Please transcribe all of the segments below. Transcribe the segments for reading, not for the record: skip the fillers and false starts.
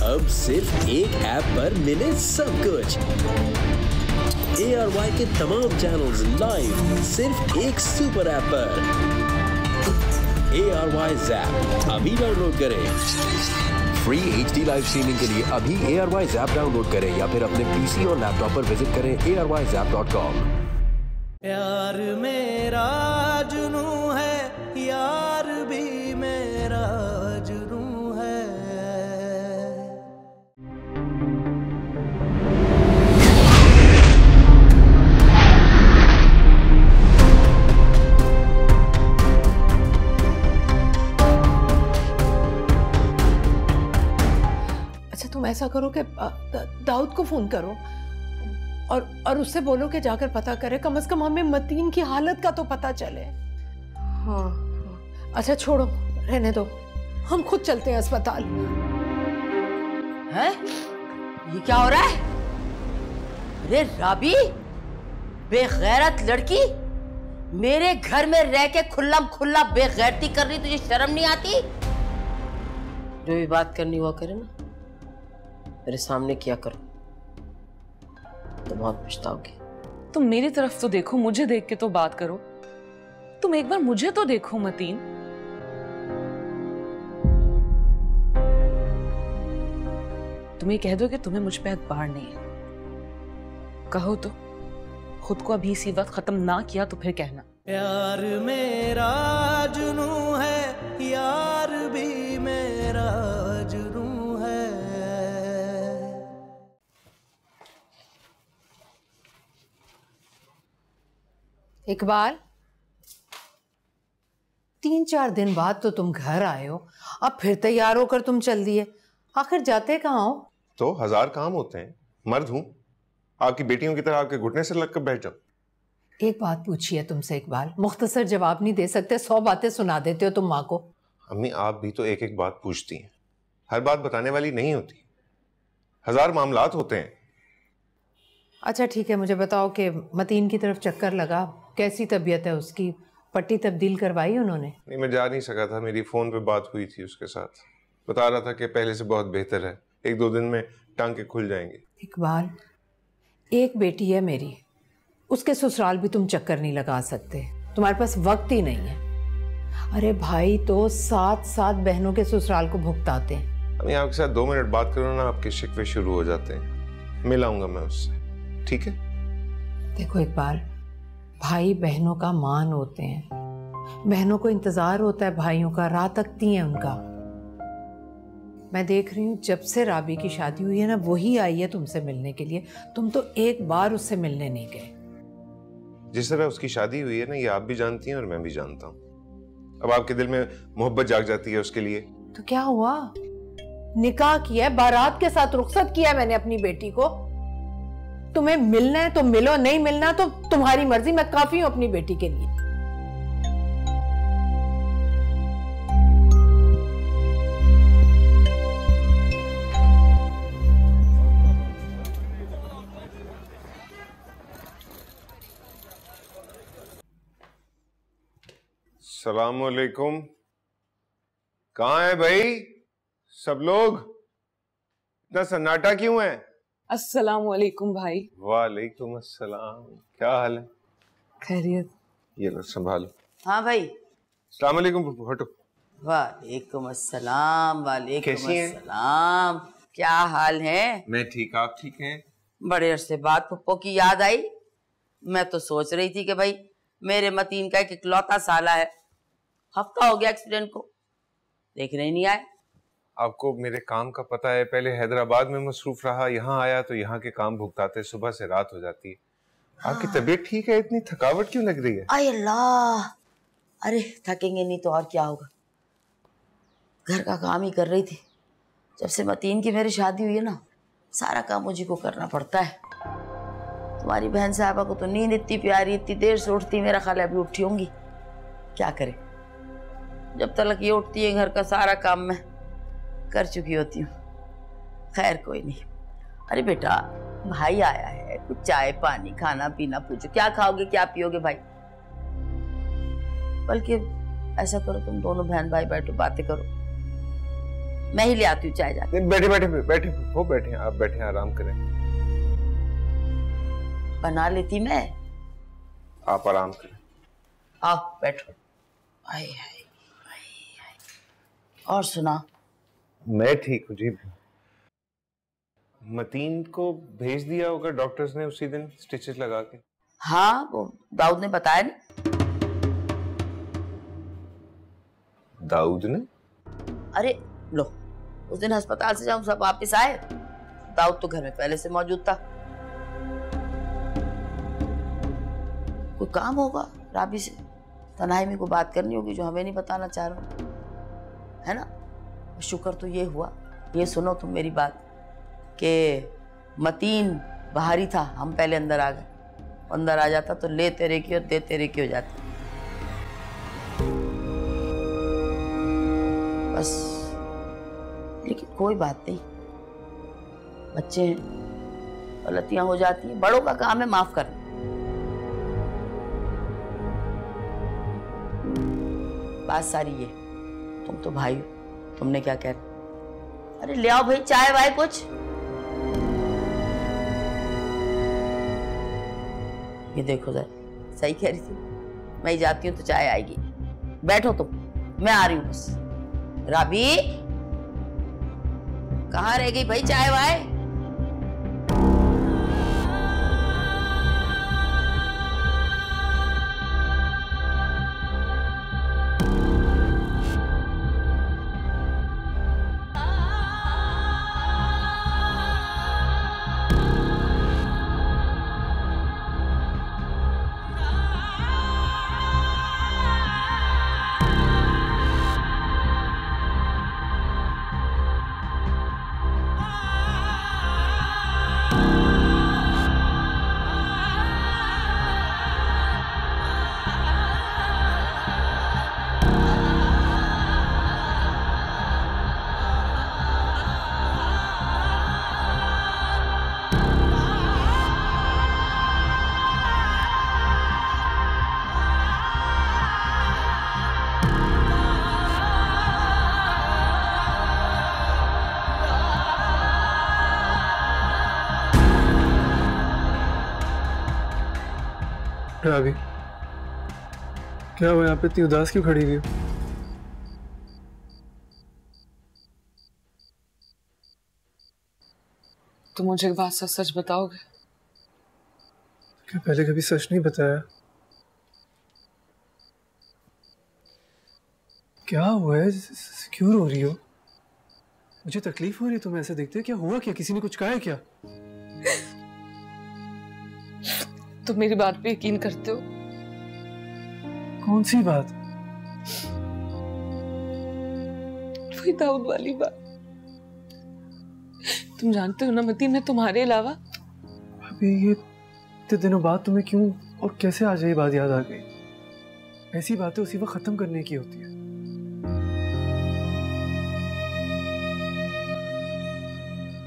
अब सिर्फ एक ऐप पर मिले सब कुछ। ARY के तमाम चैनल्स लाइव सिर्फ एक सुपर ऐप पर। ARY Zap अभी डाउनलोड करें। फ्री HD लाइव स्ट्रीमिंग के लिए अभी ARY Zap डाउनलोड करें या फिर अपने PC और लैपटॉप पर विजिट करें ARYZap.com। यार मेरा जुनू है, यार भी मेरा जुनू है। अच्छा तुम ऐसा करो कि दाऊद को फोन करो और उससे बोलो कि जाकर पता करे, कम से कम हमें मतीन की हालत का तो पता चले। हाँ अच्छा छोड़ो, रहने दो, हम खुद चलते हैं अस्पताल। हैं? ये क्या हो रहा है? अरे राबी, बेगैरत लड़की, मेरे घर में रह के खुल्लम खुल्ला बेगैरती कर रही, तुझे शर्म नहीं आती? जो भी बात करनी हुआ करे ना मेरे सामने किया करो, तो बहुत पछताओगे। तुम मेरी तरफ तो देखो, मुझे देख के तो बात करो। तुम एक बार मुझे तो देखो मतीन। तुम ये कह दो कि तुम्हें मुझ पे एतबार नहीं है, कहो तो। खुद को अभी इसी वक्त खत्म ना किया तो फिर कहना। यार मेरा जुनू है, यार भी मेरा जुनू है। इकबाल, 3-4 दिन बाद तो तुम घर आए हो, अब फिर तैयार होकर तुम चल दिए। आखिर जाते कहाँ हो? तो 1000 काम होते हैं, मर्द हूं, आपकी बेटियों की तरह आपके घुटने से लगकर बैठ जाऊं। एक बात पूछी है तुमसे इकबाल, मुख्तसर जवाब नहीं दे सकते, 100 बातें सुना देते हो तुम माँ को। अम्मी आप भी तो एक एक बात पूछती हैं, हर बात बताने वाली नहीं होती, 1000 मामलात होते हैं। अच्छा ठीक है, मुझे बताओ कि मतीन की तरफ चक्कर लगा, कैसी तबीयत है उसकी? पट्टी तब्दील करवाई उन्होंने? नहीं, मैं जा नहीं सका था, मेरी फोन पे बात हुई थी उसके साथ, बता रहा था कि पहले से बहुत बेहतर है, 1-2 दिन में टांके खुल जाएंगे। इकबाल, एक बेटी है मेरी, उसके ससुराल भी तुम चक्कर नहीं लगा सकते, तुम्हारे पास वक्त ही नहीं है। अरे भाई तो 7 बहनों के ससुराल को भुगताते हैं। अम्मी आपके साथ 2 मिनट बात करो ना, आपके शिकवे शुरू हो जाते हैं, मिलाऊंगा मैं उससे, ठीक है? देखो इकबाल, भाई बहनों का मान होते हैं, बहनों को इंतजार होता है भाइयों का, राह तकती हैं उनका। मैं देख रही हूँ जब से राबी की शादी हुई है ना, वही आई है तुमसे मिलने के लिए, तुम तो एक बार उससे मिलने नहीं गए। जिस तरह उसकी शादी हुई है ना, ये आप भी जानती हैं और मैं भी जानता हूँ। अब आपके दिल में मोहब्बत जाग जाती है उसके लिए। तो क्या हुआ? निकाह किया है, बारात के साथ रुखसत किया है मैंने अपनी बेटी को। तुम्हें मिलना है तो मिलो, नहीं मिलना तो तुम्हारी मर्जी, मैं काफी हूं अपनी बेटी के लिए। अस्सलामुअलैकुम। कहाँ है भाई सब लोग? इतना सन्नाटा क्यों है? अस्सलामुअलैकुम भाई। वालेकुम अस्सलाम, क्या हाल है? खैरियत। ये लो संभालो। हाँ भाई। अस्सलामुअलैकुम, हटो। वालेकुम अस्सलाम। वालेकुम कैसी हैं? अस्सलाम। क्या हाल है? मैं ठीक, आप ठीक हैं? बड़े अरसे बाद पप्पो की याद आई। मैं तो सोच रही थी कि भाई मेरे मतीन का एक इकलौता साला है, हफ्ता हो गया एक्सीडेंट को, देखने ही नहीं आए। आपको मेरे काम का पता है, पहले हैदराबाद में मसरूफ रहा, यहाँ आया तो यहाँ के काम भुगताते सुबह से रात हो जाती है। आपकी तबीयत ठीक है? इतनी थकावट क्यों लग रही है? आय अल्लाह, अरे थकेंगे नहीं तो और क्या होगा, घर का काम ही कर रही थी। जब से मतीन की मेरी शादी हुई है ना, सारा काम मुझे को करना पड़ता है। तुम्हारी बहन साहबा को तो नींद इतनी प्यारी, इतनी देर से उठती, मेरा ख्याल है अभी उठी होंगी। क्या करे, जब तक ये उठती है घर का सारा काम मैं कर चुकी होती हूँ। खैर कोई नहीं। अरे बेटा, भाई आया है, कुछ चाय पानी खाना पीना पूछो, क्या खाओगे क्या पियोगे भाई? बल्कि ऐसा करो, तुम दोनों बहन भाई बैठो बातें करो। मैं ही ले आती हूँ चाय जाके। बैठे बैठे बैठे वो बैठे, आप बैठे आराम करें। बना लेती मैं। आप आराम करें। आओ बैठो। आई आई और सुना? मैं ठीक हूँ जी। मतीन को भेज दिया होगा डॉक्टर्स ने उसी दिन स्टिचेस लगा के। हाँ, वो दाऊद ने बताया नहीं। दाऊद ने? अरे लो, उस दिन अस्पताल से जब सब वापस आए, दाऊद तो घर में पहले से मौजूद था। कोई काम होगा राबी से, तन्हाई को बात करनी होगी जो हमें नहीं बताना चाह रहा है ना। शुक्र तो ये हुआ, ये सुनो तुम मेरी बात, कि मतीन बाहर ही था, हम पहले अंदर आ गए। अंदर आ जाता तो ले तेरे की और दे तेरे की हो जाती। बस, लेकिन कोई बात नहीं, बच्चे हैं, गलतियां हो जाती हैं, बड़ों का काम है माफ करना। बात सारी ये, तुम तो भाई हो, तुमने क्या कह रहे? अरे ले आओ भाई चाय वाय कुछ। ये देखो जरा, सही कह रही थी, मैं ही जाती हूँ तो चाय आएगी। बैठो तुम, मैं आ रही हूँ बस। राबी कहाँ रह गई भाई चाय वाय? राबी, क्या हुआ? यहाँ पे इतनी उदास क्यों खड़ी हुई हो? तो मुझे एक बात सच सच बताओगे? क्या पहले कभी सच नहीं बताया? क्या हुआ है? क्यों रो रही हो? मुझे तकलीफ हो रही है तुम्हें ऐसे देखते? क्या हुआ? क्या किसी ने कुछ कहा है क्या? तुम मेरी बात पे यकीन करते हो? कौन सी बात? वही दाऊद वाली बात। तुम जानते हो ना मतीन, मैं तुम्हारे अलावा। अभी ये इतने दिनों बाद तुम्हें क्यों और कैसे आज ये बात याद आ गई? ऐसी बातें उसी वक्त खत्म करने की होती है।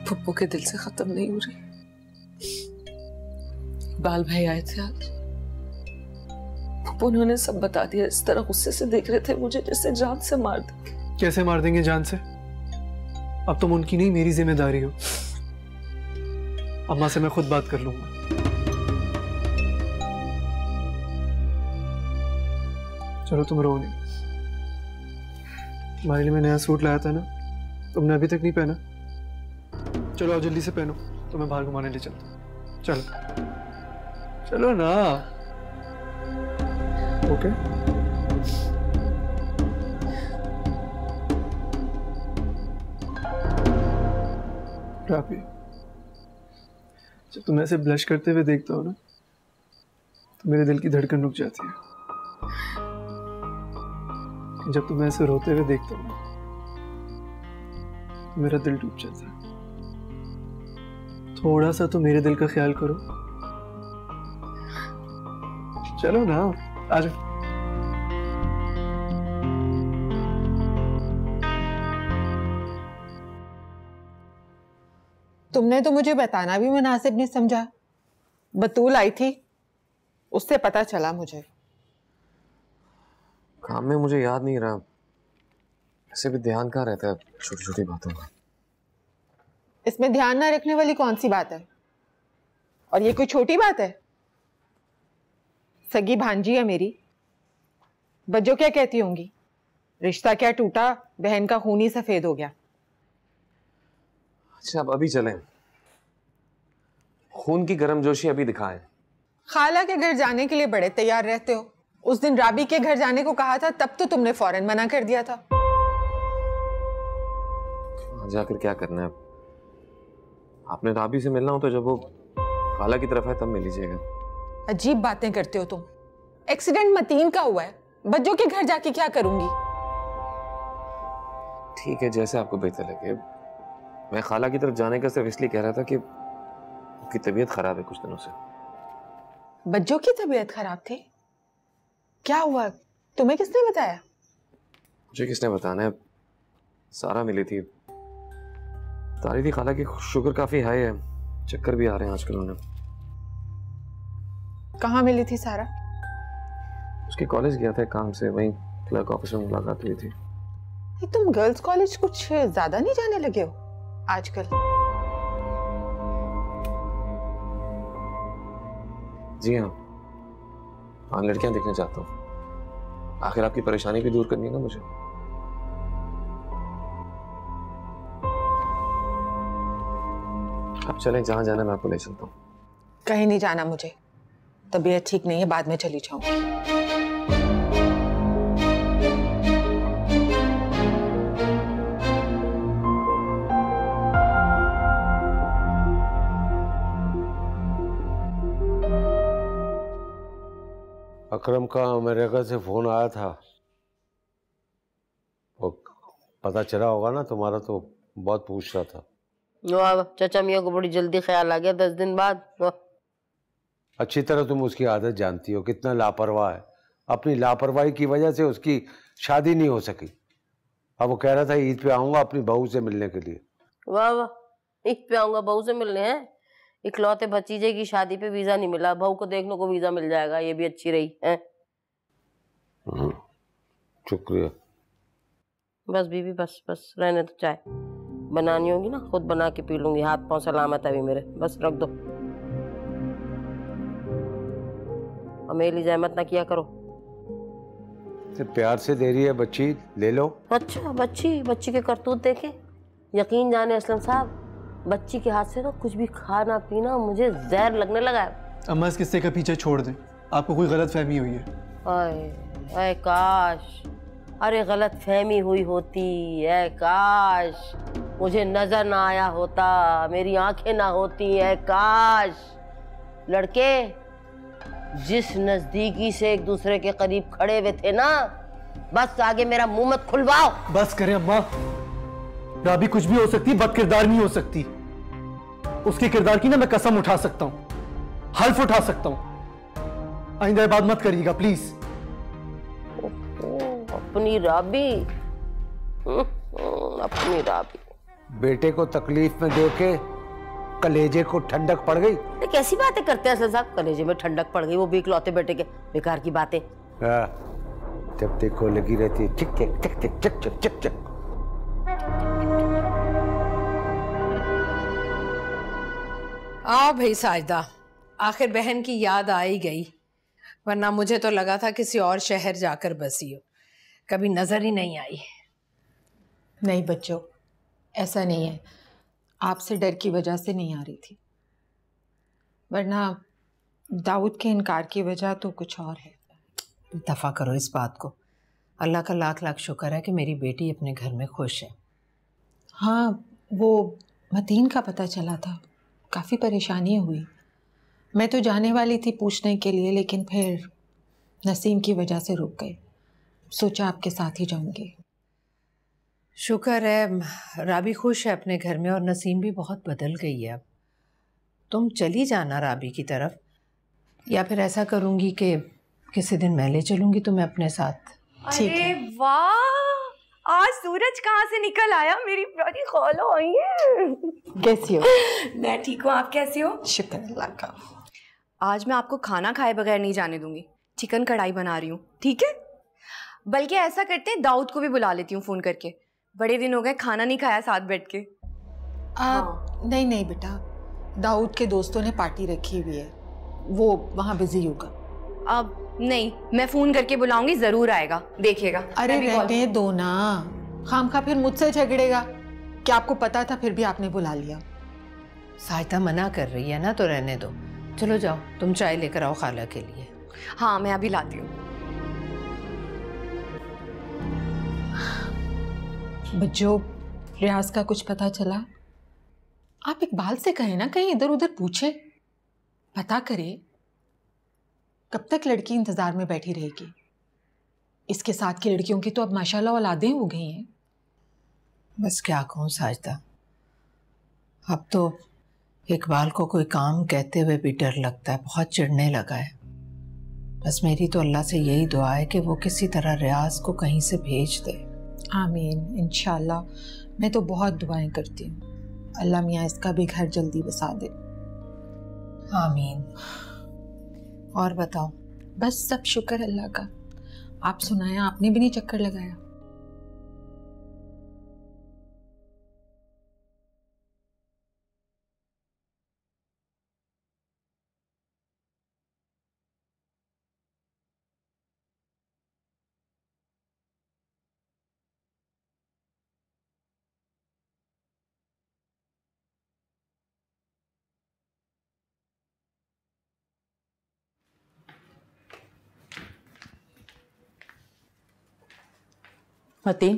पप्पू के दिल से खत्म नहीं हो रही। बाल भाई आए थे आज, उन्होंने सब बता दिया। इस तरह गुस्से से देख रहे थे मुझे जैसे जान से मार देंगे। कैसे मार देंगे जान से? अब तुम उनकी नहीं मेरी जिम्मेदारी हो। अम्मा से मैं खुद बात कर लूंगा। चलो तुम रो नहीं। तुम्हारे लिए मैं नया सूट लाया था ना, तुमने अभी तक नहीं पहना। चलो आओ जल्दी से पहनो, तुम्हें बाहर घुमाने ले चलता हूं। चलो चलो ना। ओके राबी, जब तुम ऐसे ब्लश करते हुए देखता हो ना, तो मेरे दिल की धड़कन रुक जाती है। जब तुम ऐसे रोते हुए देखता हो ना, तो मेरा दिल टूट जाता है। थोड़ा सा तो मेरे दिल का ख्याल करो। चलो ना, आ जाओ। तुमने तो मुझे बताना भी मुनासिब नहीं समझा। बतूल आई थी, उससे पता चला मुझे। काम में मुझे याद नहीं रहा। ऐसे भी ध्यान कहाँ रहता है छोटी छोटी बातों का। इसमें ध्यान ना रखने वाली कौन सी बात है? और ये कोई छोटी बात है? सगी भांजी है मेरी, बज्जो क्या कहती होंगी? रिश्ता क्या टूटा, बहन का खून ही सफेद हो गया। अच्छा अब अभी चलें, खून की गर्मजोशी अभी दिखाएं। खाला के घर जाने के लिए बड़े तैयार रहते हो। उस दिन राबी के घर जाने को कहा था, तब तो तुमने फौरन मना कर दिया था। जाकर क्या करना है? आपने राबी से मिलना हो तो जब वो खाला की तरफ है तब मिल लीजिएगा। अजीब बातें करते हो तुम। एक्सीडेंट मतीन का हुआ है, बच्चों के घर जाके क्या करूंगी? ठीक है, जैसे आपको बेहतर लगे। मैं खाला की तरफ जाने का सिर्फ इसलिए कह रहा था कि उसकी तबीयत खराब है कुछ दिनों से। बच्चों की तबीयत खराब थी? क्या हुआ? तुम्हें किसने बताया? मुझे किसने बताना है, सारा मिली थी, बता रही थी खाला की शुगर काफी हाई है, चक्कर भी आ रहे हैं आजकल उन्हें। कहाँ मिली थी सारा? उसके कॉलेज गया था काम से, वहीं क्लर्क ऑफिस में मुलाकात हुई थी। तुम गर्ल्स कॉलेज कुछ ज्यादा नहीं जाने लगे हो आजकल? जी हाँ, लड़कियां देखना चाहता हूँ। आखिर आपकी परेशानी भी दूर करनी है ना मुझे। अब चलें, जहां जाना मैं आपको ले चलता हूँ। कहीं नहीं जाना मुझे, तबीयत ठीक नहीं है, बाद में चली जाऊंगी। अकरम का अमेरिका से फोन आया था, वो पता चला होगा ना तुम्हारा, तो बहुत पूछ रहा था। वाह, चाचा मियाँ को बड़ी जल्दी ख्याल आ गया 10 दिन बाद। अच्छी तरह तुम उसकी आदत जानती हो, कितना लापरवाह है। अपनी लापरवाही की वजह से उसकी शादी नहीं हो सकी। अब वो कह रहा था ईद पे आऊंगा अपनी बहू से मिलने के लिए। वाह वाह, ईद पे आऊंगा बहू से मिलने हैं? इकलौते भतीजे की शादी पे वीजा नहीं मिला, बहू को देखने को वीजा मिल जाएगा, ये भी अच्छी रही है। शुक्रिया। बस बीबी, बस बस रहने तो, चाय बनानी होगी ना, खुद बना के पी लूंगी, हाथ पांव सलामत है अभी मेरे, बस रख दो। और मेरी जहमत ना किया करो। प्यार से दे रही है बच्ची, ले लो। अच्छा, बच्ची के करतूत देखे, यकीन जाने असलम साहब, बच्ची के हाथ से ना कुछ भी खाना पीना मुझे जहर लगने लगा है। अम्मा इस किस्से का पीछे छोड़ दें, आपको कोई गलत फहमी हुई है। आए काश, अरे गलत फहमी हुई होती है, काश मुझे नजर ना आया होता, मेरी आंखें ना होती है, काश। लड़के जिस नजदीकी से एक दूसरे के करीब खड़े हुए थे ना, बस आगे मेरा मुंह मत खुलवाओ। बस करें अम्मा, राबी कुछ भी हो सकती, बद किरदार नहीं हो सकती। उसके किरदार की ना मैं कसम उठा सकता हूँ, हल्फ उठा सकता हूँ। आइंदा बात मत करिएगा प्लीज। अपनी राबी, अपनी राबी। बेटे को तकलीफ में देके कलेजे को ठंडक पड़ गई। कैसी बातें करते हैं असलम साहब, कलेजे में ठंडक पड़ गई, वो भी इकलौते बेटे के, बेकार की बातें। जब देखो लगी रहती है चिक चिक चिक चिक चिक चिक चिक चिक। आओ भाई साजदा, आखिर बहन की याद आ ही गई, वरना मुझे तो लगा था किसी और शहर जाकर बसी हो, कभी नजर ही नहीं आई। नहीं बच्चों, ऐसा नहीं है, आपसे डर की वजह से नहीं आ रही थी, वरना दाऊद के इनकार की वजह तो कुछ और है। दफा करो इस बात को, अल्लाह का लाख लाख शुक्र है कि मेरी बेटी अपने घर में खुश है। हाँ, वो मतीन का पता चला था, काफ़ी परेशानी हुई। मैं तो जाने वाली थी पूछने के लिए, लेकिन फिर नसीम की वजह से रुक गई, सोचा आपके साथ ही जाऊंगी। शुक्र है राबी खुश है अपने घर में, और नसीम भी बहुत बदल गई है। अब तुम चली जाना राबी की तरफ, या फिर ऐसा करूंगी कि किसी दिन मैं ले चलूंगी तुम्हें अपने साथ। ठीक है। अरे वाह, आज सूरज कहाँ से निकल आया, मेरी प्यारी खाला आई है। कैसी हो? मैं ठीक हूँ, आप कैसे हो? शुक्र अल्लाह का। आज मैं आपको खाना खाए बगैर नहीं जाने दूंगी, चिकन कढ़ाई बना रही हूँ, ठीक है? बल्कि ऐसा करते हैं, दाऊद को भी बुला लेती हूँ फोन करके। बड़े दिन हो गए खाना नहीं खाया साथ बैठ के। नहीं नहीं बेटा, दाऊद के दोस्तों ने पार्टी रखी हुई है, वो वहाँ बिजी होगा। अब नहीं, मैं फोन करके बुलाऊंगी, जरूर आएगा, देखिएगा। अरे रहने दो ना, खामखा फिर मुझसे झगड़ेगा। क्या आपको पता था फिर भी आपने बुला लिया? साजिदा मना कर रही है ना, तो रहने दो। चलो जाओ, तुम चाय लेकर आओ खाला के लिए। हाँ मैं अभी लाती हूँ। बच्चों, रियाज का कुछ पता चला? आप इकबाल से कहें ना, कहीं इधर उधर पूछे, पता करे। कब तक लड़की इंतजार में बैठी रहेगी? इसके साथ की लड़कियों की तो अब माशाल्लाह औलादें हो गई हैं। बस क्या कहूँ साजिदा, अब तो इकबाल को कोई काम कहते हुए भी डर लगता है, बहुत चिढ़ने लगा है। बस मेरी तो अल्लाह से यही दुआ है कि वो किसी तरह रियाज को कहीं से भेज दे। आमीन, इंशाल्लाह। मैं तो बहुत दुआएं करती हूँ, अल्लाह मियाँ इसका भी घर जल्दी बसा दे। आमीन। और बताओ? बस सब शुक्र अल्लाह का। आप सुनाएं, आपने भी नहीं चक्कर लगाया? मतीन,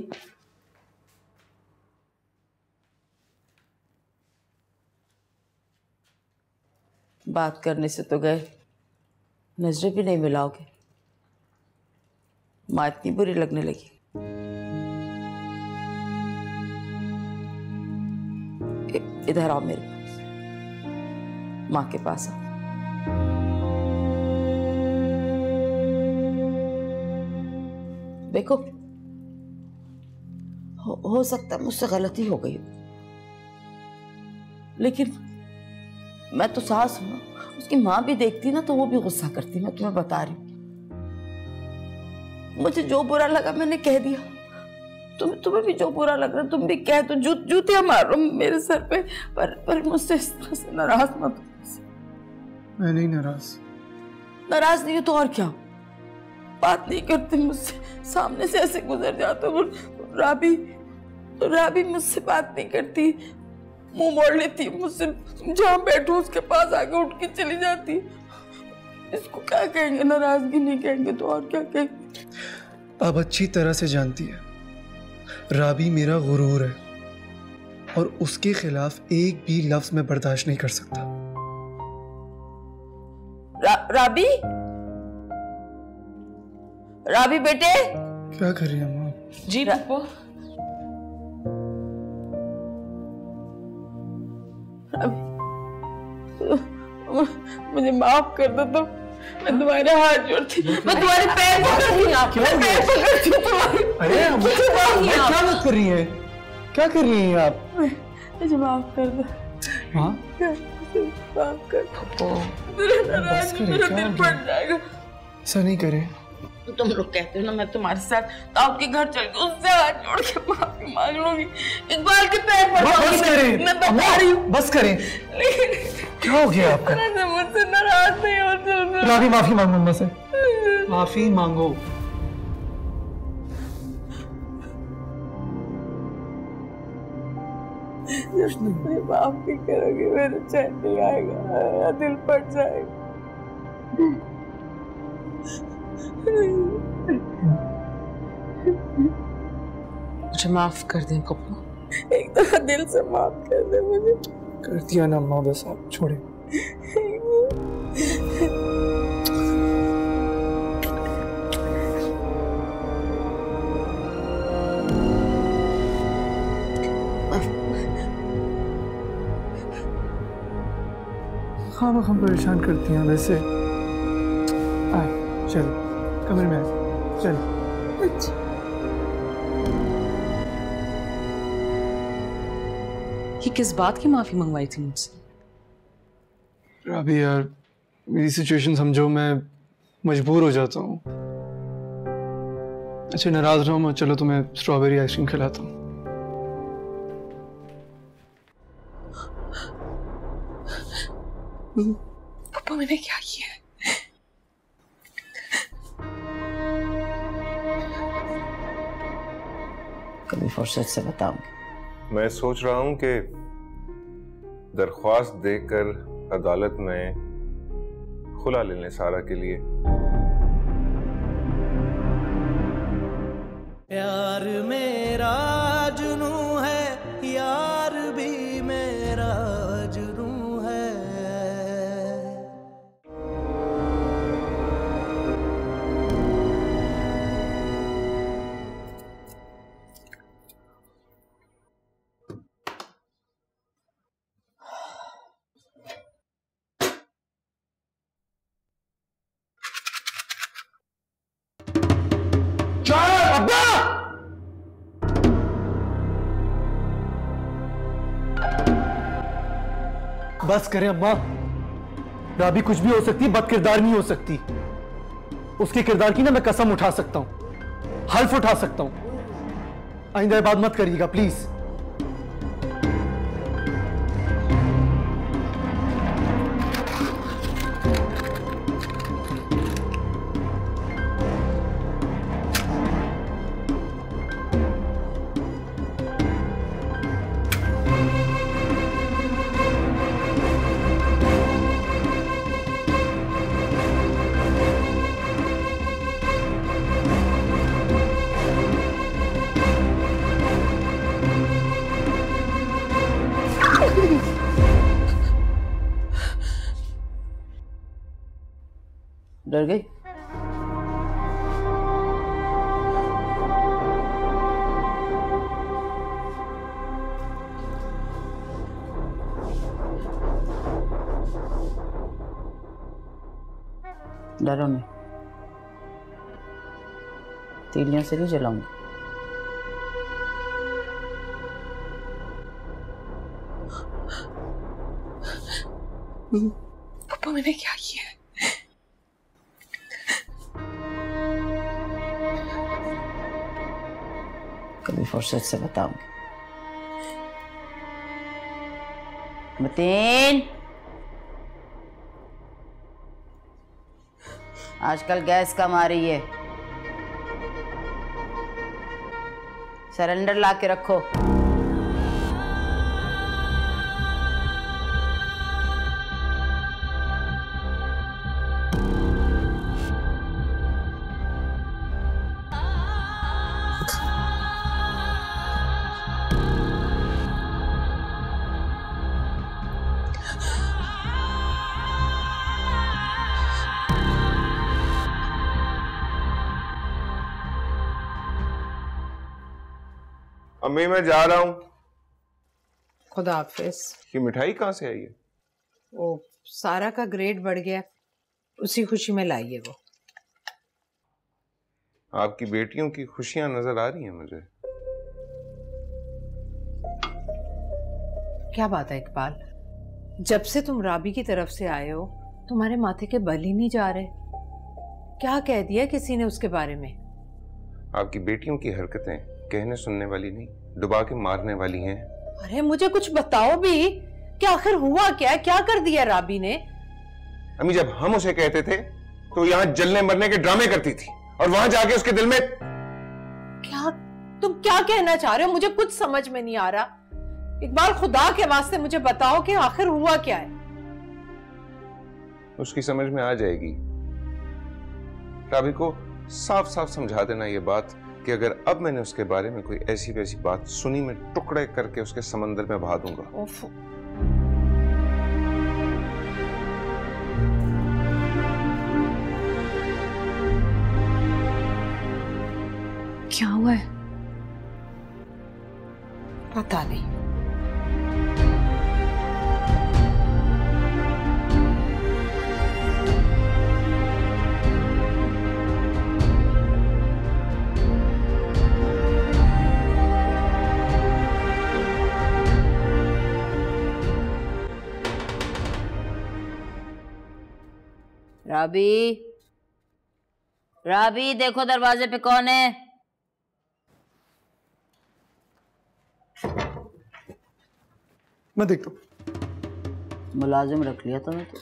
बात करने से तो गए, नजरें भी नहीं मिलाओगे। माँ इतनी बुरी लगने लगी। इधर आओ मेरे पास, माँ के पास आओ। देखो, हो सकता है मुझसे गलती हो गई, लेकिन मैं तो सास हूं ना, उसकी माँ भी देखती ना तो वो भी गुस्सा करती। मैं तुम्हें बता रही हूँ, मुझे जो बुरा लगा मैंने कह दिया। तुम्हें भी जो बुरा लग रहा तुम भी कह दो, जूतियां मारो मेरे सर पे, पर मुझसे इस तरह से नाराज मत हो। मैं नहीं नाराज नहीं हो तो और क्या? बात नहीं करते मुझसे, सामने से ऐसे गुजर जाते हो। राबी मुझसे बात नहीं करती, मुंह मोड़ लेती मुझसे, जहां बैठू उसके पास आके उठ के चली जाती। इसको क्या कहेंगे? नाराजगी नहीं कहेंगे तो और क्या कहेंगे? आप अच्छी तरह से जानती है, राबी मेरा गुरूर है और उसके खिलाफ एक भी लफ्ज मैं बर्दाश्त नहीं कर सकता। राबी बेटे, क्या कर रही है अम्मा? जी पप्पू। मुझे माफ कर दो, तो मैं तुम्हारे हाथ जोड़ती, मैं तुम्हारे पैर पकड़ती हूँ। अरे क्या बात कर रही है? क्या कर रही हैं आप? मुझे माफ कर दो। हाँ? माफ कर दो। बस करें, क्या हो गया? ऐसा नहीं करे। तुम लोग कहते हो ना मैं तुम्हारे साथ ताऊ के घर चल के उससे हाथ जोड़ के माफी मांग लूंगी, इकबाल के पैर पकड़ूंगी। बस करें, मैं बता रही हूँ। बस करें। क्या हो गया आपका? मुझसे नाराज नहीं हो। राबी माफी मांगो अम्मा से, माफी मांगो। माफ नहीं करोगे मेरे चैन नहीं आएगा, दिल फट जाएगा। मुझे माफ कर दें पप्पू। एक दफा दिल से माफ कर दे मुझे। कर दिया ना अम्मा, बस आप छोड़े। हाँ हम परेशान करती हैं वैसे। आए चल कमरे में, चल। ये किस बात की माफी मंगवाई थी मुझसे? अभी यार मेरी सिचुएशन समझो, मैं मजबूर हो जाता हूँ। अच्छा नाराज रहो मत, चलो तुम्हें स्ट्रॉबेरी आइसक्रीम खिलाता हूँ। पापा मैंने क्या किया है? कभी फुर्सत से बताऊंगी। मैं सोच रहा हूं कि दरख्वास्त देकर अदालत में खुला ले लें सारा के लिए। प्यार मेरा जुनू है, यार भी मेरा जुनू है। बस करें अम्मा। राबी कुछ भी हो सकती है, बदकिरदार नहीं हो सकती। उसके किरदार की ना मैं कसम उठा सकता हूं, हल्फ उठा सकता हूं। आइंदा ये बात मत करिएगा प्लीज। डर गई? डरो नहीं, तीलियों से भी जलाऊंगी। पापा मैंने क्या किया है? कभी फुर्सत से बताऊंगी। मतीन, आजकल गैस कम आ रही है, सिलेंडर ला के रखो। अम्मी मैं जा रहा हूँ। खुदा हाफिज। ये मिठाई कहाँ से आई है? वो सारा का ग्रेड बढ़ गया, उसी खुशी में लाई है वो। आपकी बेटियों की खुशियां नजर आ रही हैं मुझे। क्या बात है इकबाल, जब से तुम राबी की तरफ से आए हो तुम्हारे माथे के बल ही नहीं जा रहे। क्या कह दिया किसी ने उसके बारे में? आपकी बेटियों की हरकतें कहने सुनने वाली नहीं, डुबा के मारने वाली हैं। अरे मुझे कुछ बताओ भी कि आखिर हुआ क्या, क्या कर दिया राबी ने? अम्मी जब हम उसे कहते थे तो यहाँ जलने मरने के ड्रामे करती थी, और वहां जाके उसके दिल में क्या, तुम क्या कहना चाह रहे हो? मुझे कुछ समझ में नहीं आ रहा। इकबाल खुदा के वास्ते मुझे बताओ कि आखिर हुआ क्या है। उसकी समझ में आ जाएगी। राबी को साफ साफ समझा देना ये बात कि अगर अब मैंने उसके बारे में कोई ऐसी वैसी बात सुनी, मैं टुकड़े करके उसके समंदर में बहा दूंगा। क्या हुआ है? पता नहीं। राबी, राबी देखो दरवाजे पे कौन है। मैं देखता हूँ। मुलाजिम रख लिया तुम्हें तो।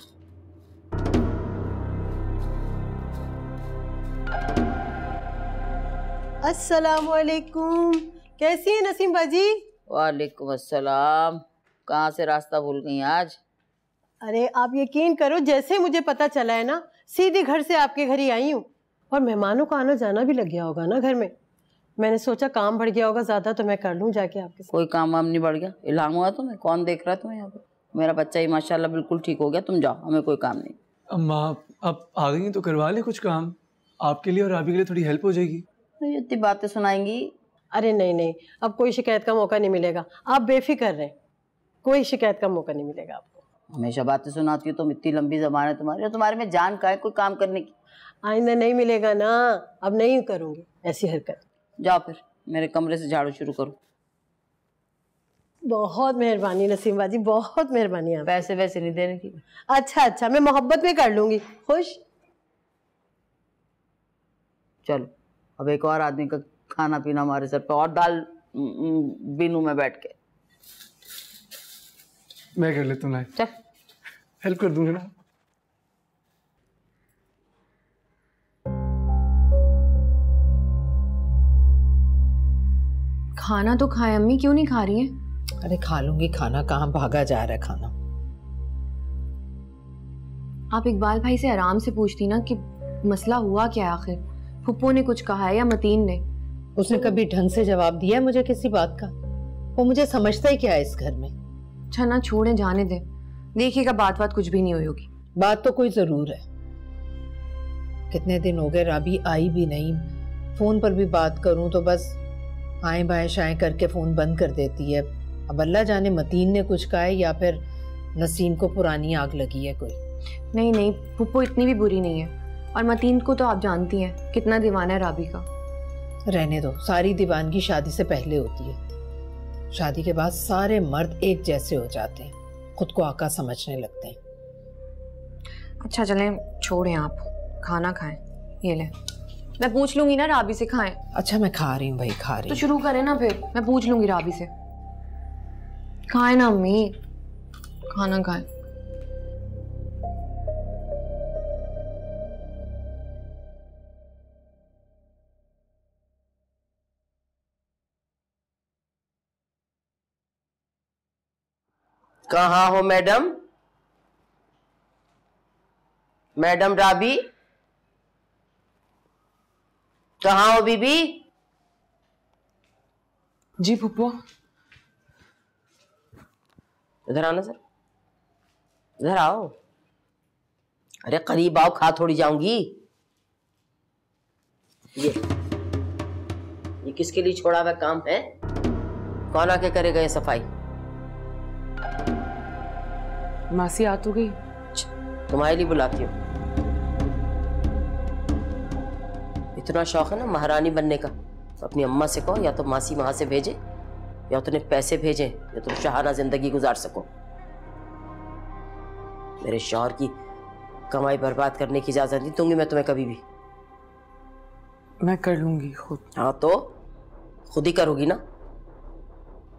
अस्सलामुअलैकुम, कैसी है नसीम बाजी? वालेकुम अस्सलाम। कहाँ से रास्ता भूल गई आज? अरे आप यकीन करो, जैसे मुझे पता चला है ना, सीधी घर से आपके घर ही आई हूँ। और मेहमानों का आना जाना भी लग गया होगा ना घर में। मैंने सोचा काम बढ़ गया होगा ज़्यादा, तो मैं कर लूँ जाके आपके साथ। कोई काम वाम नहीं बढ़ गया। इल्हाम हुआ तुम्हें? कौन देख रहा है तुम्हें यहाँ पे? मेरा बच्चा ही माशाल्लाह बिल्कुल ठीक हो गया। तुम जाओ, हमें कोई काम नहीं। अम्मा अब आ गई तो करवा ले कुछ काम, आपके लिए और राबी के लिए थोड़ी हेल्प हो जाएगी। इतनी बातें सुनाएंगी? अरे नहीं नहीं, अब कोई शिकायत का मौका नहीं मिलेगा। आप बेफिक्र रहें, कोई शिकायत का मौका नहीं मिलेगा आपको। हमेशा बातें सुनाती हो तुम, इतनी लंबी जबान है तुम्हारी, और तुम्हारे में जान का है कोई काम करने की। आइंदा नहीं मिलेगा ना, अब नहीं करूँगी ऐसी हरकत। जाओ फिर मेरे कमरे से झाड़ू शुरू करो। बहुत मेहरबानी नसीम बाजी, बहुत मेहरबानी। आप पैसे वैसे नहीं देने की। अच्छा अच्छा, मैं मोहब्बत में कर लूँगी। खुश? चलो अब एक और आदमी का खाना पीना हमारे सर पे, और दाल बीनू में बैठ के। मैं कर लेता हूँ, चल हेल्प कर दूंगा ना। खाना तो खाए अम्मी, क्यों नहीं खा रही हैं? अरे खा लूंगी खाना, कहाँ भागा जा रहा है खाना। आप इकबाल भाई से आराम से पूछती ना कि मसला हुआ क्या है आखिर। फुप्पो ने कुछ कहा है या मतीन ने? उसने कभी ढंग से जवाब दिया है मुझे किसी बात का? वो मुझे समझता ही क्या है इस घर में। अच्छा ना, छोड़े, जाने दे। देखिएगा बात कुछ भी नहीं हुई होगी। बात तो कोई जरूर है। कितने दिन हो गए राबी आई भी नहीं। फोन पर भी बात करूं तो बस आए बाएं शाएं करके फोन बंद कर देती है। अब अल्लाह जाने मतीन ने कुछ कहा है या फिर नसीम को पुरानी आग लगी है कोई। नहीं नहीं, फुप्पो इतनी भी बुरी नहीं है। और मतीन को तो आप जानती हैं कितना दीवाना है राबी का। रहने दो, सारी दीवानगी शादी से पहले होती है। शादी के बाद सारे मर्द एक जैसे हो जाते हैं, खुद को आका समझने लगते हैं। अच्छा चलें, छोड़ें, आप खाना खाएं। ये ले, मैं पूछ लूंगी ना राबी से। खाएं। अच्छा मैं खा रही हूँ भाई, खा रही तो हूँ। शुरू करें ना, फिर मैं पूछ लूंगी राबी से। खाएं ना अम्मी, खाना खाएं। कहाँ हो मैडम? मैडम राबी, कहाँ हो बीबी? जी फुप्पो। इधर आना सर, इधर आओ। अरे करीब आओ, खा थोड़ी जाऊंगी। ये किसके लिए छोड़ा हुआ काम है? कौन आके करेगा ये सफाई? मासी आ तो गई। तुम्हारे लिए बुलाती हूँ। इतना शौक है ना महारानी बनने का, तो अपनी अम्मा से कहो या तो मासी वहां से भेजे, या तो उन्हें पैसे भेजें, या तुम शाहाना जिंदगी गुजार सको। मेरे शौहर की कमाई बर्बाद करने की इजाजत नहीं दूंगी मैं तुम्हें कभी भी। मैं कर लूंगी खुद। हाँ तो खुद ही करोगी ना,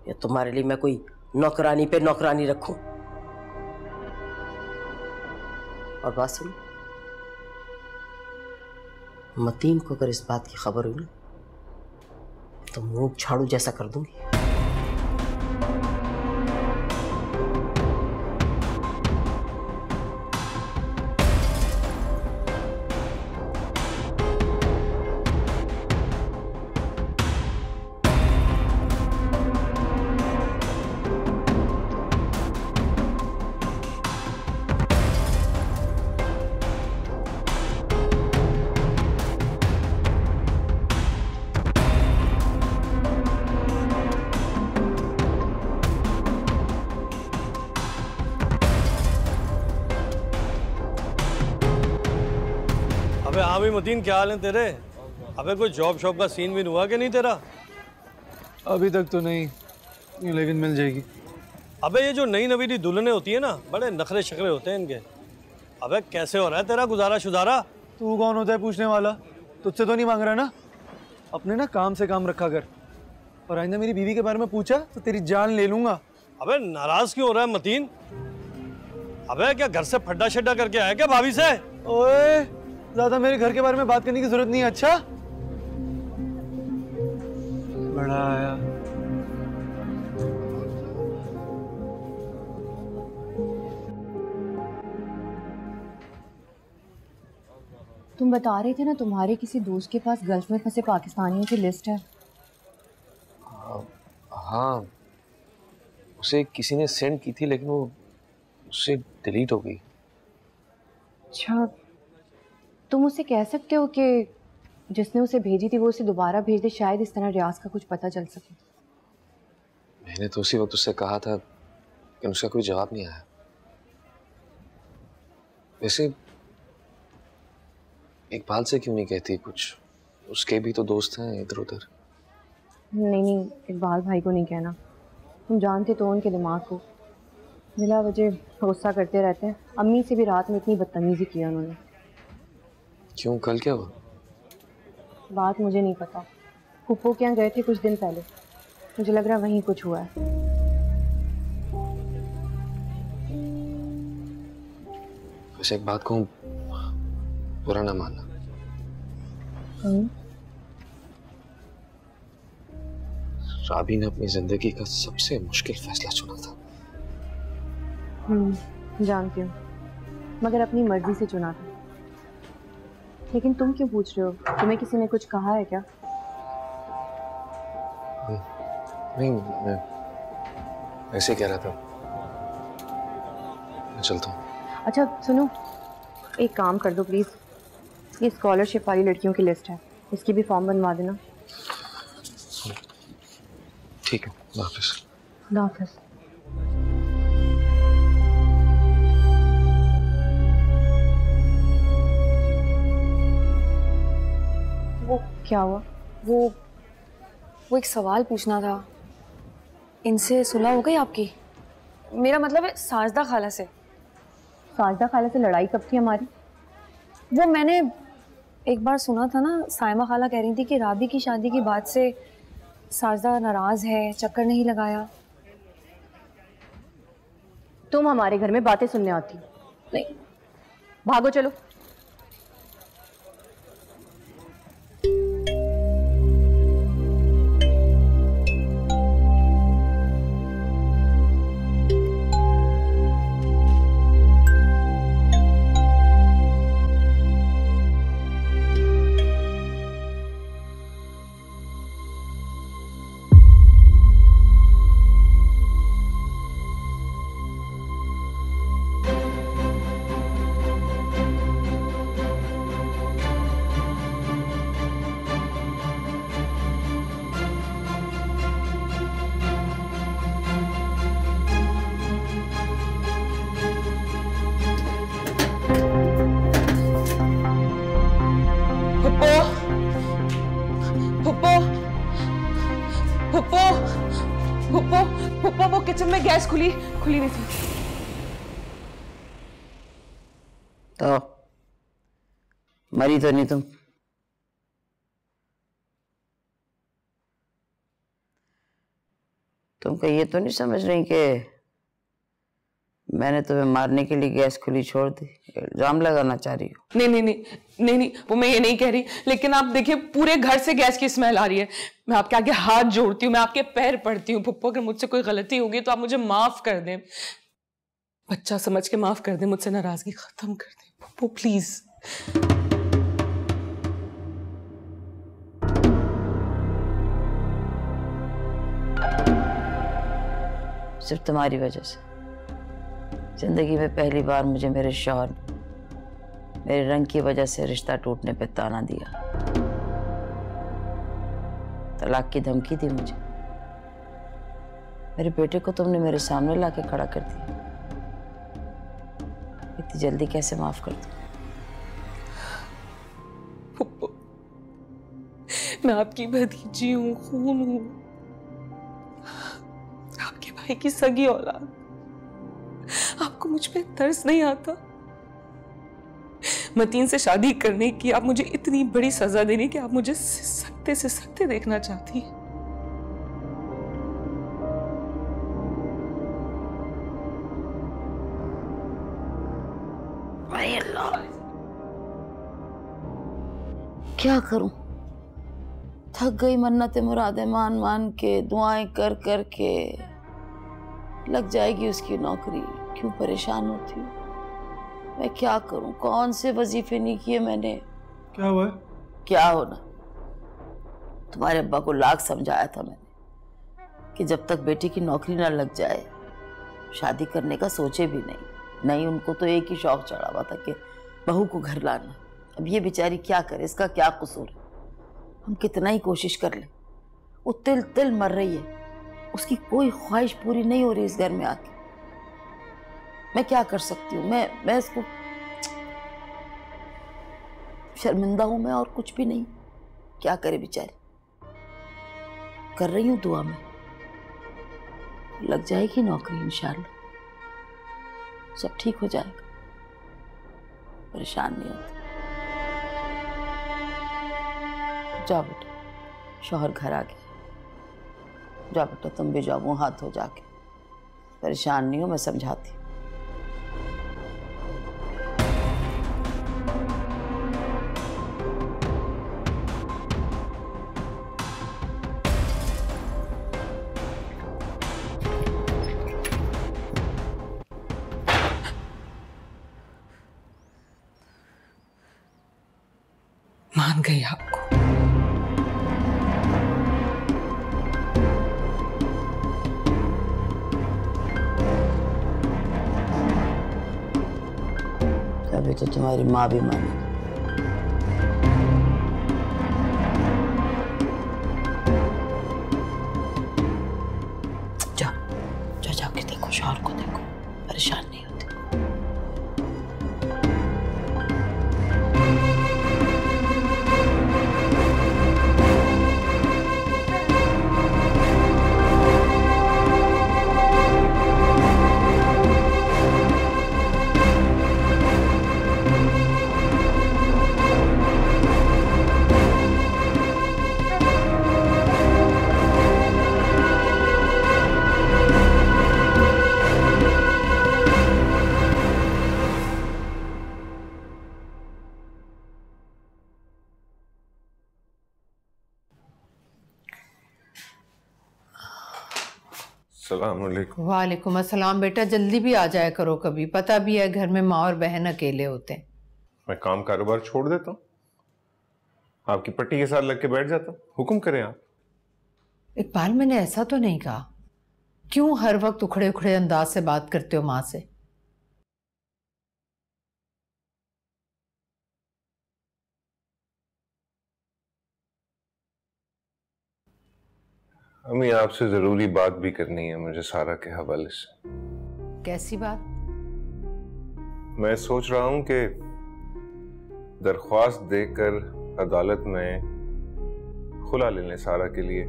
या तुम्हारे लिए मैं कोई नौकरानी पे नौकरानी रखूं? और बात सुनो, मतीन को अगर इस बात की खबर हुई ना, तो मुंह झाड़ू जैसा कर दूंगी। अबे हाँ भाई मतीन, क्या हाल है तेरे? अबे कोई जॉब शॉप का सीन भी हुआ कि नहीं तेरा? अभी तक तो नहीं, लेकिन मिल जाएगी। अबे ये जो नई नवीनी दुल्हनें होती है ना, बड़े नखरे शखरे होते हैं इनके। अबे कैसे हो रहा है तेरा गुजारा शुजारा? तू कौन होता है पूछने वाला? तुझसे तो नहीं मांग रहा ना। अपने ना काम से काम रखा कर, और आइंदा मेरी बीवी के बारे में पूछा तो तेरी जान ले लूंगा। अबे नाराज क्यों हो रहा है मतीन? अबे क्या घर से फड्डा शड्डा करके आया क्या भाभी से? ओए, ज्यादा मेरे घर के बारे में बात करने की जरूरत नहीं है। अच्छा, बड़ा आया। तुम बता रहे थे ना तुम्हारे किसी दोस्त के पास गल्फ में फंसे पाकिस्तानियों की लिस्ट है। हाँ, उसे किसी ने सेंड की थी लेकिन वो उससे डिलीट हो गई। अच्छा, तुम उसे कह सकते हो कि जिसने उसे भेजी थी वो उसे दोबारा भेज दे, शायद इस तरह रियाज का कुछ पता चल सके। मैंने तो उसी वक्त उससे कहा था लेकिन उसका कोई जवाब नहीं आया। वैसे इकबाल से क्यों नहीं कहती कुछ? उसके भी तो दोस्त हैं इधर उधर। नहीं, इकबाल भाई को नहीं कहना। तुम जानते तो उनके दिमाग को, बिला वजह गुस्सा करते रहते हैं। अम्मी से भी रात में इतनी बदतमीजी की उन्होंने। क्यों, कल क्या हुआ? बात मुझे नहीं पता। फूफो के यहाँ गए थे कुछ दिन पहले, मुझे लग रहा है वहीं कुछ हुआ है। वैसे एक बात कहूँ, बुरा ना मानना। राबी ने अपनी जिंदगी का सबसे मुश्किल फैसला चुना था। जानती हूँ, मगर अपनी मर्जी से चुना था। लेकिन तुम क्यों पूछ रहे हो? तुम्हें किसी ने कुछ कहा है क्या? नहीं, मैं ऐसे कह रहा था। मैं चलता हूँ। अच्छा सुनो, एक काम कर दो प्लीज, ये स्कॉलरशिप वाली लड़कियों की लिस्ट है, इसकी भी फॉर्म बनवा देना। ठीक है, अल्लाह हाफिज़। अल्लाह हाफिज़। वो क्या हुआ? वो एक सवाल पूछना था। इनसे सुलह हो गई आपकी? मेरा मतलब है साजदा खाला से। साजदा खाला से लड़ाई कब थी हमारी? वो मैंने एक बार सुना था ना, साइमा खाला कह रही थी कि राबी की शादी की बात से साजदा नाराज है, चक्कर नहीं लगाया। तुम हमारे घर में बातें सुनने आती हो? नहीं, भागो चलो। पुप्पो, वो किचन में गैस खुली नहीं थी। तो मरी तो नहीं तुम? तुम कहीं ये तो नहीं समझ रही कि मैंने तुम्हें मारने के लिए गैस खुली छोड़ दी? इल्जाम लगाना चाह रही हो? नहीं, वो मैं ये नहीं कह रही, लेकिन आप देखिए पूरे घर से गैस की स्मेल आ रही है। मैं आपके आगे हाथ जोड़ती हूँ, मैं आपके पैर पड़ती हूँ पुप्पो, अगर मुझसे कोई गलती होगी तो आप मुझे माफ कर दें। बच्चा समझ के माफ कर दें, मुझसे नाराजगी खत्म कर दें पुप्पो, प्लीज। सिर्फ तुम्हारी वजह से जिंदगी में पहली बार मुझे मेरे शौहर मेरे रंग की वजह से रिश्ता टूटने पे ताना दिया, तलाक की धमकी दी मुझे। मेरे बेटे को तुमने मेरे सामने लाके खड़ा कर दिया। इतनी जल्दी कैसे माफ कर दूं? पुप्पो, मैं आपकी भतीजी हूँ, खून हूँ, आपके भाई की सगी औलाद। आपको मुझ पे तरस नहीं आता? मतीन से शादी करने की आप मुझे इतनी बड़ी सजा देनी कि आप मुझे सख्ते से सख्ते देखना चाहती हैं। हाय अल्लाह, क्या करूं? थक गई मन्नतें मुरादें मान मान के, दुआएं कर कर के। लग जाएगी उसकी नौकरी, क्यों परेशान होती हूँ? मैं क्या करूं? कौन से वजीफे नहीं किए मैंने? क्या हुआ? क्या होना? तुम्हारे अब्बा को लाख समझाया था मैंने कि जब तक बेटी की नौकरी ना लग जाए शादी करने का सोचे भी नहीं। उनको तो एक ही शौक चढ़ा हुआ था कि बहू को घर लाना। अब ये बेचारी क्या करे? इसका क्या कसूर है? हम कितना ही कोशिश कर ले, वो तिल तिल मर रही है, उसकी कोई ख्वाहिश पूरी नहीं हो रही इस घर में आके। मैं क्या कर सकती हूँ? मैं इसको शर्मिंदा हूं मैं, और कुछ भी नहीं। क्या करे बेचारी? कर रही हूँ दुआ में, लग जाएगी नौकरी इंशाल्लाह, सब ठीक हो जाएगा, परेशान नहीं होती। जाओ बेटा, शौहर घर आ गया। जाओ बेटा, तुम भी जाओ, मुँह हाथ हो जाके। परेशान नहीं हो, मैं समझाती। मान गई आपको। अभी तो तुम्हारी माँ भी मानेगी। जाके देखो, शौहर को देखो, परेशान नहीं होते। वालेकुम अस्सलाम। बेटा जल्दी भी आ जाया करो कभी, पता भी है घर में माँ और बहन अकेले होते हैं। मैं काम कारोबार छोड़ देता हूँ, आपकी पट्टी के साथ लग के बैठ जाता हूँ। हुक्म करें आप। इकबाल, मैंने ऐसा तो नहीं कहा। क्यों हर वक्त उखड़े उखड़े अंदाज से बात करते हो माँ से? अम्मी, आपसे जरूरी बात भी करनी है मुझे सारा के हवाले से। कैसी बात? मैं सोच रहा हूं कि दरख्वास्त देकर अदालत में खुला ले लें सारा के लिए।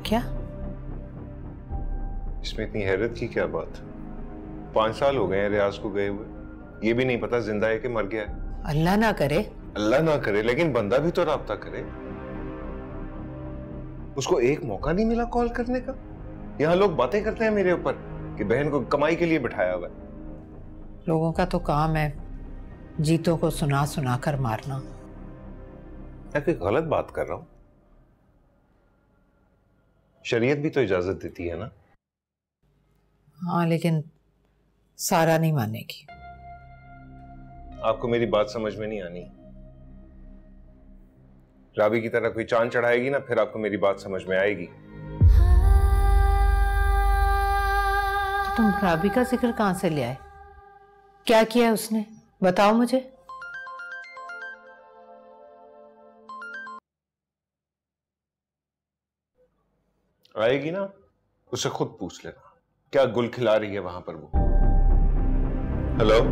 क्या? इसमें इतनी हैरत की क्या बात? 5 साल हो गए हैं रियाज को गए हुए, ये भी नहीं पता जिंदा है कि मर गया है। अल्लाह ना करे। अल्लाह ना करे, लेकिन बंदा भी तो राब्ता करे। उसको एक मौका नहीं मिला कॉल करने का। यहाँ लोग बातें करते हैं मेरे ऊपर कि बहन को कमाई के लिए बिठाया हुआ है। लोगों का तो काम है जीतों को सुना सुना कर मारना। मैं कोई गलत बात कर रहा हूं? शरीयत भी तो इजाजत देती है ना। हाँ, लेकिन सारा नहीं मानेगी। आपको मेरी बात समझ में नहीं आनी। राबी की तरह कोई चांद चढ़ाएगी ना, फिर आपको मेरी बात समझ में आएगी। तो तुम राबी का जिक्र कहां से ले आए? क्या किया है उसने? बताओ मुझे। आएगी ना, उससे खुद पूछ लेना क्या गुल खिला रही है वहां पर वो। हेलो,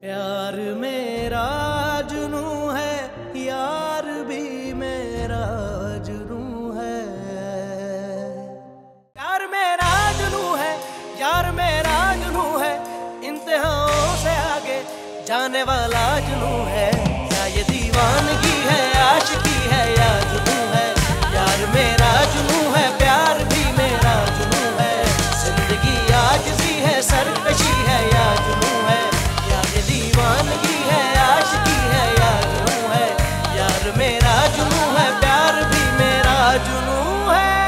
प्यार मेरा जुनू है, यार भी मेरा जुनू है। प्यार मेरा जुनू है, यार मेरा जुनू है, इंतहाओं से आगे जाने वाला जुनू है। क्या ये दीवानगी है, आशिकी है या जुनू है? यार मेरा जुनू है, प्यार भी मेरा जुनू है। जिंदगी आजिज़ी है, सरकशी है या जुनू है? या ये दीवानगी है, आशिकी है या जुनू है? यार मेरा जुनू है, प्यार भी मेरा जुनू है।